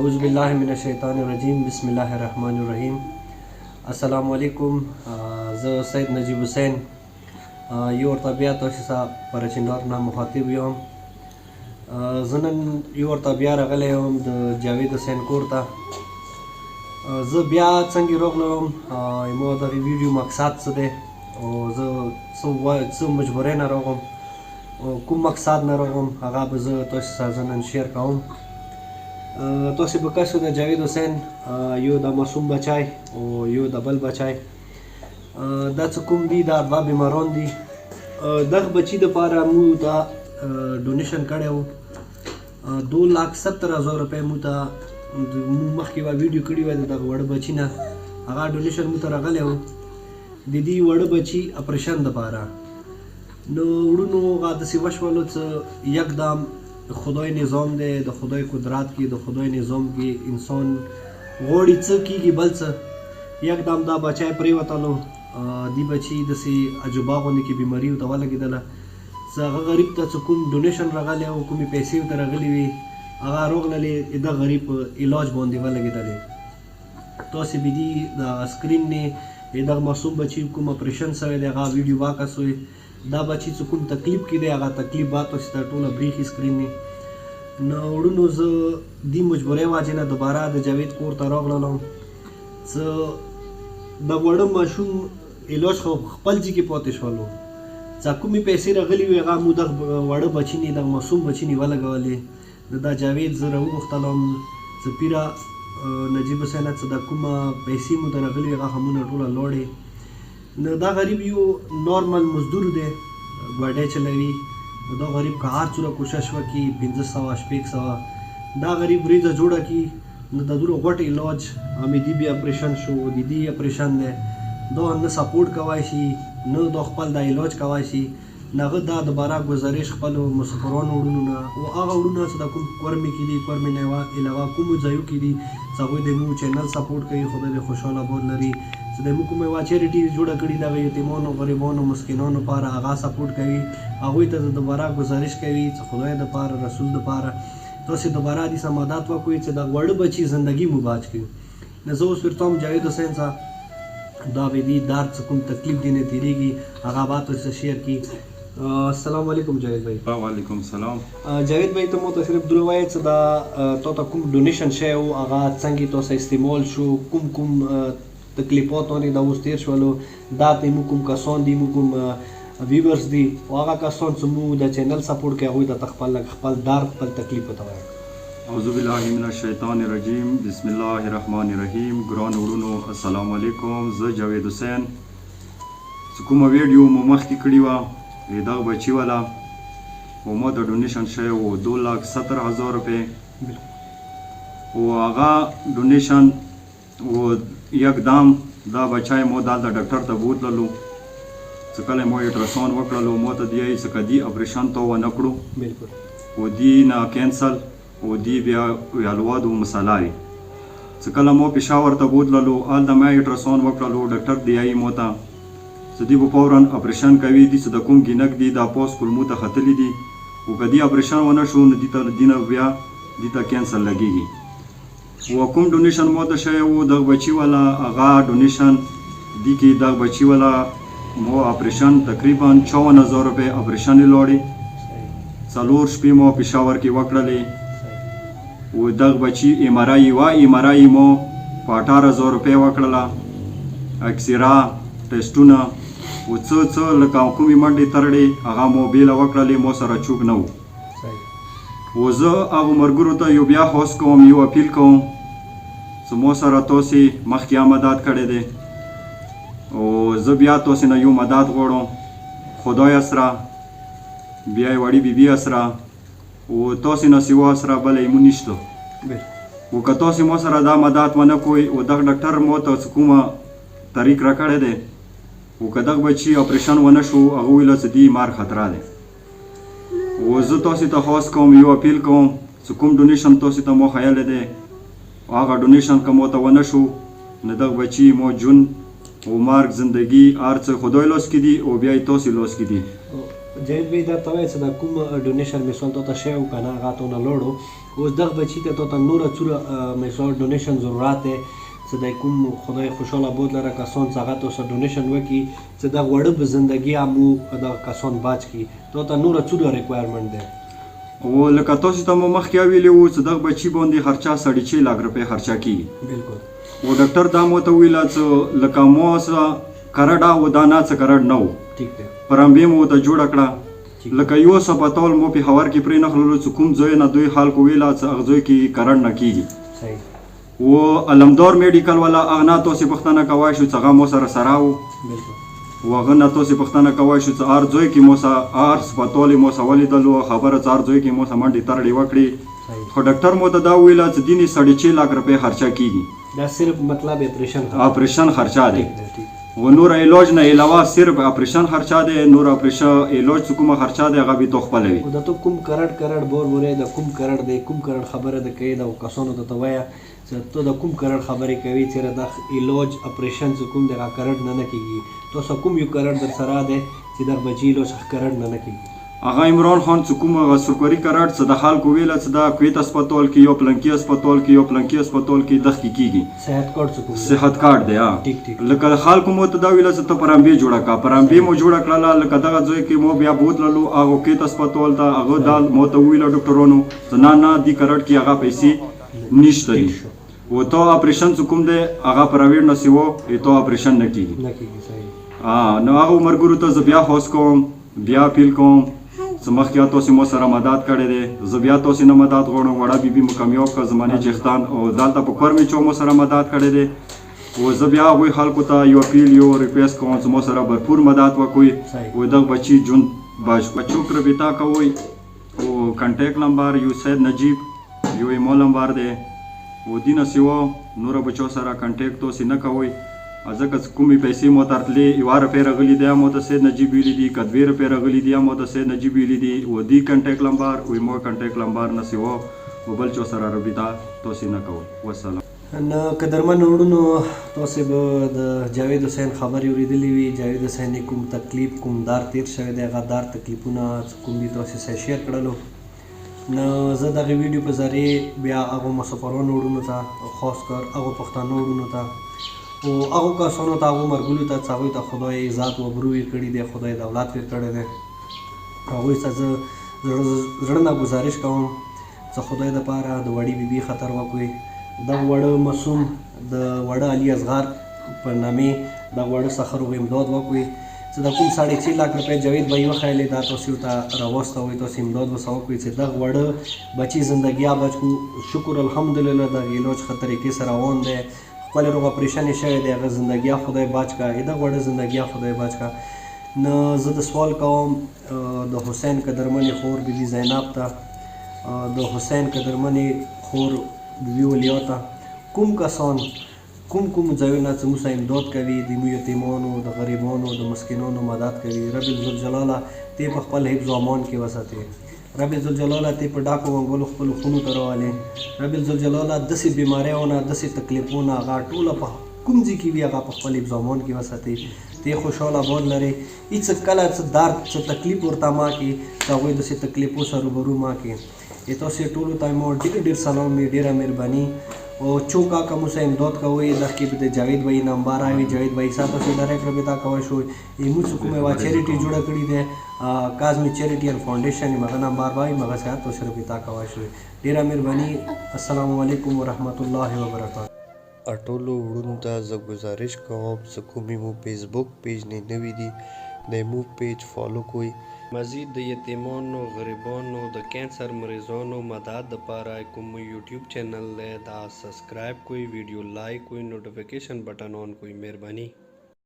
अऊज़ु बिल्लाहि मिनश्शैतानिर्रजीम बिस्मिल्लाहिर्रहमानिर्रहीम। अस्सलामु अलैकुम। ज़ सैयद नजीब हुसैन योर तबिया तोशिसा परचिंदर ना मुखातिब योम ज़नन योर तबिया रगले योम द जावेद हुसैन कोरता ज़ बिया चंगी रोगलोम इमो द वीडियो मकसद सदे ज़ सो मजबूरे ना रोगम कुम मकसद ना रोगम आगा बज़ तोशिसा ज़नन शेयर काउम तोसी बकसो द जावेद हुसैन यो द मासूम बचाए और यो द बल बचाए द चकुम दी दा बा बीमारों दी दग बची द पारा मु दा डोनेशन करे हो 2,70,000 रुपए मु दा मु मखकी वा वीडियो कड़ी वा द वड़ बची ना आगा डोनेशन मु तरा गले हो दीदी वड़ बची ऑपरेशन द पारा नो उड़नो गा द सिवश वालो च एकदम खुदाई निज़ाम दे द खुदाई कुदरत की द खुदाई निज़ाम की इंसान गोड़ी च की बल च एकदम दा बचाए परिवतलो दी बची दसी अजुबा होने की बीमारी उतवा लगी दला ज़ गरीब ता चुकुम डोनेशन रगाले हो कुमी पैसे उतर रगली हुई अगा रोग लले इदा गरीब इलाज बोंदे वाला लगी दले तो से बिदी द स्क्रीन ने इदा मासूम बची कुम ऑपरेशन सवे दे अगा वीडियो वाकस हुई दा बची चुकुम तकलीफ की दे अगा तकलीफ बात तो सिता टोला ब्रीक स्क्रीन ने न उड़नो ज दी मजबूरे वाजे ना दोबारा द जावेद कोर ता रोग ललो ज द वड़ मशूम इलाज खपल जी के पोते शवालो चाकुमी पैसे रगली हुई अगा मुदा वड़ बचीनी द मासूम बचीनी वाला गवाले द जावेद ज रहू मुख्तलम ज पीरा नजीब हुसैन च द कुमा पैसे मुदा रगली अगा हमना टोला लोड़े न दा गरीब यो नॉर्मल मजदूर दे गड़े चलवी दा गरीब का हार चुरा कोशिश वा की 500 स्पेक सवा दा गरीब रिजा जोड़ा की न दा दूर गोट इलाज हमें दी भी ऑपरेशन शो दीदी ऑपरेशन दे दो न सपोर्ट कवाइशी न दो खपल दा इलाज कवाइशी नगद दा दोबारा गुजारिश खपल मुसफरन उड़नो ना वो आगा उड़नो सदा कुम कर्मी की दी कर्मी नेवा इलावा कुम जायु की दी सगो दे मु चैनल सपोर्ट कई खुदा दे खुशाला बहुत लरी सदे मु कुम वा चैरिटी जोड़ा कड़ी दा यतीमों गरीबों मस्किनों पारा आगा सपोर्ट कई आगोई त दोबारा गुजारिश कई खुदा दे पारा रसूल दे पारा तो से दोबारा दी समादात वा कोई च दा वड़ बची जिंदगी मुबाज की न जो फिर तुम जावेद हुसैन सा दावेदी दार चकुम तकलीफ देने तेरेगी आगा बात से शेयर की अस्सलाम वालेकुम जावेद भाई। वालेकुम सलाम जावेद भाई तुम तो सिर्फ दुलवाए च दा तो कुम डोनेशन शे हो आगा संगी तो से इस्तेमाल शो कुम तकलीफों तो नहीं दा उस्तेर शवालो दाते मुकुम का सोन दी मुकुम व्यूअर्स दी आगा का सोन सुमू दा चैनल सपोर्ट के हुई दा तखपल दार पर तकलीफ होता है अऊज़ु बिल्लाहि मिनश्शैतानिर्रजीम बिस्मिल्लाहिर्रहमानिर्रहीम ग्रान उड़नो अस्सलामु अलैकुम ज जावेद हुसैन सुकुम वीडियो मुमख की कड़ी वा इदा बची वाला वो मो द डोनेशन शे वो 2,70,000 रुपए वो आगा डोनेशन वो एकदम दा बचाए मो दाल दा डॉक्टर तबूत ललो सकले मो अल्ट्रासाउंड वकड़लो मो त दिए सकदी ऑपरेशन तो व नकड़ो बिल्कुल वो दी ना कैंसल वो दी बिया यालवाद मसालाई सकला मो पेशावर तबूत ललो आल द मैं अल्ट्रासाउंड वकड़लो डॉक्टर दियाई मोता सदी वो फौरन ऑपरेशन कवी दी सदकुम गिनक दी दा पोस कुलमू त खतली दी वो कदी ऑपरेशन वना शो न दी त दिन बिया दी त कैंसल लगेगी वो कुम डोनेशन मो त शे वो दग बची वाला आगा डोनेशन दी की दग बची वाला मो ऑपरेशन तकरीबन 54,000 रुपए ऑपरेशन लोड़ी सलोर शपी मो पेशावर की वकड़ले वो दग बची एमआरआई मो 18,000 रुपए वकड़ला एक्सरा टेस्टुना वो च लका कुमी मंडी तरड़े आगा मो बेला वकड़ले मो सरा चूक नौ वो ज आगो मरगुरु त यो बिया होस कोम यो अपील कोम सो मो सरा तो से मख की मदद करे दे ओ ज बिया तो से न यो मदद गोड़ो खुदाय असरा बिया वड़ी बीबी असरा वो तो से न सिवा असरा भले मुनिश्तो वो कतो से मो सरा दा मदद मन कोई वो दग डॉक्टर मो तो सुकुमा तरीक रखड़े दे वो कदक बची ऑपरेशन वन शो अगोइला सदी मार खतरा दे वो ज तो से त होस कोम यो अपील कोम सुकुम डोनेशन तो से त मो ख्याल दे आगा डोनेशन का मो त वन शो नदक बची मो जुन वो मार्ग जिंदगी आर्च खुदाई लोस की दी ओ बिया तो से लोस की दी जावेद भाई दा तवे च दा कुम डोनेशन में सोल तो शेव kana gato na lodo اوس دغه بچي ته تا نوره څوره مثال ډونیشن ضرورت دی څه دی کوم خدای خوشحاله بود لره کسان څه هغه تاسو ډونیشن وکړي څه دغه وړه به زندګي همو دغه کسان باج کړي تا ته نوره څوره ریکوایرمنټ دی او لکه تاسو ته مو مخکې ویلي وو چې دغه بچي باندې خرچه 6.5 لک روپۍ خرچه کېږي بالکل او ډاکټر دا مو ته ویله چې لکه مو څه کرډه او دا نه څه کرډ نه و ټیک دی پرمبې مو ته جوړه کړه لکه یو سپتال مو په هوار کې پرې نه خللو چې کوم ځای نه دوی حال کو ویله چې هغه ځای کې کرډ نه کېږي صحیح و علمدار میډیکل والا هغه نه تاسو پوښتنه کوای شو چې هغه مو سره و بالکل و هغه نه تاسو پوښتنه کوای شو چې هر ځای کې مو سره هر سپتال مو سره ولیدلو خبره چې هر ځای کې مو سره منډې ترړې وکړې خو ډاکټر مو ته دا ویله چې دیني 6.5 لک روپۍ خرچه کېږي دا صرف مطلب آپریشن خرچه دی ٹھیک و نور علاج نه علاوه صرف آپریشن خرچه دی نور آپریشن علاج څه کومه خرچه دی هغه به تو خپل وي دا ته کوم کرړ بورې د کوم کرړ دی کوم کرړ خبره ده کوي دا کسانو ته وایا چې ته د کوم کرړ خبرې کوي چې د علاج آپریشن څه کوم دغه کرړ نه کیږي تاسو کوم یو کرړ در سره دی چې در بچی له څخه کرړ نه کیږي هغه عمران خان چې کوم سرکوري کرړ څه د حال کو ویل چې دا کویت هسپتال کې یو پلنکی هسپتال کې یو پلنکی هسپتال کې دغه کیږي صحت کارت څه کوم صحت کارت دی ټیک ټیک لکه خلکو مو ته دا ویل چې ته پرمبې جوړه کا پرمبې مو جوړه کړله لکه دغه ځای کې مو بیا بوتللو هغه کویت هسپتال ته هغه دال مو ته ویل ډاکټرونو چې نه دی کرړ کې هغه پیسې نشته دي و تو آپریشن څه کوم دی هغه پرایویټ نه سیو ته آپریشن نه کیږي صحیح نو هغه مرګورو ته بیا هوس کوم بیا پیل کوم سمخیا تاسو مو سره مدد کړی دی زه بیا تاسو نه مدد غواړم وړه بیبي مو کامیاب کړه زمانه جختان او دالته په کور می چو مو سره مدد کړی دی او زه بیا هغوی خلکو ته یو اپیل یو ریکویسټ کوم چې مو سره بھرپور مدد وکړئ و دغه بچي جون بچو کې رابطه کوئ او کانټیکټ نمبر یو سید نجیب یو ایمیل نمبر دی و دینه سیوا نور بچو سره کانټیکټ تاسو نه کوئ ځکه کومې پیسې مو ته راتلې 1 روپۍ راغلي دي مو ته سید نجیب ویلي دي که 2 روپۍ راغلي دي مو ته سید نجیب ویلي دي و دې کانټیکټ نمبر و مو کانټیکټ نمبر نه سیوا و بل چا سره رابطه تاسو نه کوئ والسلام نو قدرمن وروڼو تاسو به د جاوید حسین خبرې اورېدلې وي جاوید حسین کوم تکلیف کوم دار تیر شوی دی هغه دار تکلیفونه کوم دي تاسو سره شیر کړلو نو زه دغه ویډیو په ذریعه بیا هغه مسافرانو وروڼو ته خاص کر هغه پښتانه وروڼو ته او هغه کسانو ته هغو مرګلو ته چې هغوی ته خدای عزت و ابرو یې کړي دی خدای دولت یې کړی دی هغوی ته زه زړه نه ګزارش کوم چې خدای دپاره د وړې بیبي خطر وکړي دغه وړه معصوم د وړه علي اصغر په نامې دغه وړه سخر و امداد وکړي چې د کوم 6.5 لک روپۍ جاوید بھائی وښیلې دا تاسو ته راوستوئ تاسو امداد ورسره وکړئ چې دغه وړه بچي زندګي آباد کړو شکر الحمدلله دغه علاج ښه طریقې سره روان دی خپل روغ اپریشن یې شوی دی هغه زندګي خدای باج کا دغه وړه زندګي خدای باج کا نو زه د سوال کوم د حسین قدرمنې خور بیبي زینب ته د حسین قدرمنې خور بیبي ولیا ته کوم کسان کوم ځایونه چې موږ امداد کوي د یتیمانو د غریبانو د مسکینانو مدد کوي رب ذوالجلاله ته په خپل حفظ و امان کې وساتي رب ذوالجلاله ته په ډاکو ونګولو خپل خونو ته راولې رب ذوالجلاله داسې بیماریونه داسې تکلیفونه هغه ټوله په کوم ځای کې وي هغه په خپل حفظ و امان کې وساتي ته خوشحاله آباد لري هېڅ کله څه درد څه تکلیف ورته ما کړي چې هغوی داسې تکلیفو سره روبرو ما کړي تاسو ټولو ته مو ډېر سلام وي ډېره مهرباني او چوکا کا مو سره امداد کوئ دغه کې د جاوید بھائی نمبر آوي جاوید بھائی سره تاسو ډایرکټ رابطه کوئ شو ایمو څه کومه وا چیریټي جوړه کړې ده کازمی چیریټي ان فاونډیشن مغه نمبر بھائی مغه سره تاسو رابطه کوئ شو ډیره مهرباني السلام علیکم ورحمت الله وبرکاته ټولو وروڼو ته زه گزارش کوم چې کومې مو فیسبوک پیج نه نوی دی د مو پیج فالو کوئ مزید د یتیمانو غریبانو د کینسر مریضانو مدد لپاره کوم یوټیوب چینل دی دا سبسکرایب کوئ ویډیو لایک کوئ نوټیفیکیشن بٹن آن کوئ مهرباني